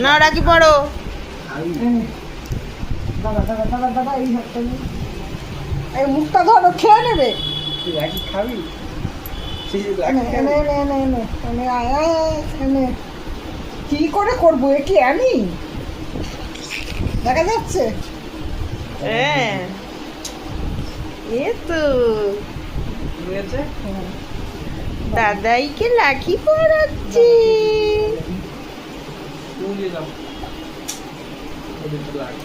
না রাখি পড়ো। দাদা দাদা দাদা দাদা এই হাতটা নিয়ে এই মুখটা ধরো, খেয়ে নেবে। রাখি খাবি? কি করে করবো? এ কি আমি দেখা যাচ্ছে? হ্যাঁ এ তো দাদাইকে রাখি পড়াচ্ছে।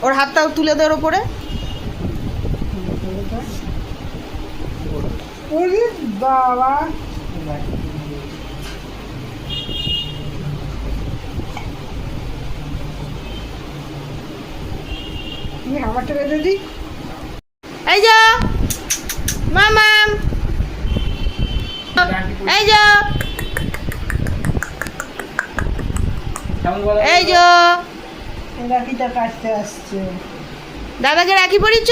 ওর হাতটাও তুলে দেওয়ার উপরে। ওরে বাবা, তুমি আমারটা বেঁধে দিই। এই যা মামাম, এই যা এই যা। রাখিটা কাটতে আসছে। দাদাকে রাখি পড়িছ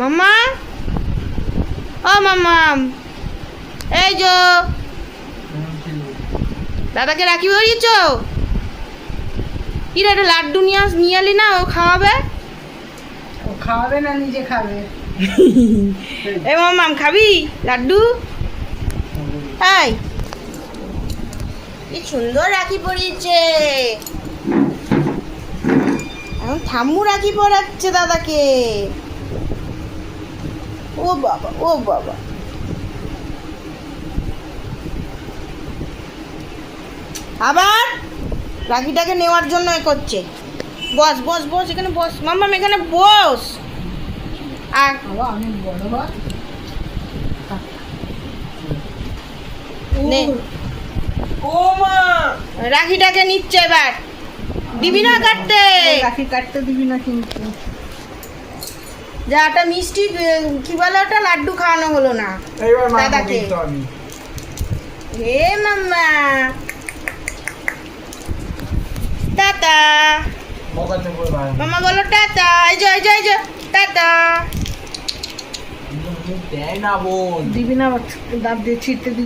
মাম্মা? ও মাম্মাম এই যো, দাদাকে রাখি পড়িয়েছ? কি রে, একটা লাড্ডু নিয়ে এলি না, ও খাওয়াবে? ও খাওয়াবে না, নিজে খাবে। এ মাম্মাম খাবি লাড্ডু? এই কি সুন্দর রাখি পরিয়েছে। এখন ঠাম্মু রাখি পরাচ্ছে দাদাকে। ও বাবা ও বাবা, আবার রাখিটাকে নেওয়ার জন্য এ করছে। বস বস বস, এখানে বস মাম্মাম, এখানে বস। আর বাবা আমি বড় হয় নে, ও মা, রাখিটাকে নিচ্ছে এবার। দিবি না কাটতে? রাখি কাটতে দিবি না কিন্তু। যা একটা মিষ্টি কি বলে ওটা, লাড্ডু খাওয়ানো হলো না এইবার মা দাদাকে। তো আমি হে মাম্মা টাটা। বকাতে বল ভাই, মাম্মা বলো টাটা। এই যে এই যে এই যে টাটা। দেয় না বোন। দিবি না, দাঁত দিয়ে ছিটতে দিবি।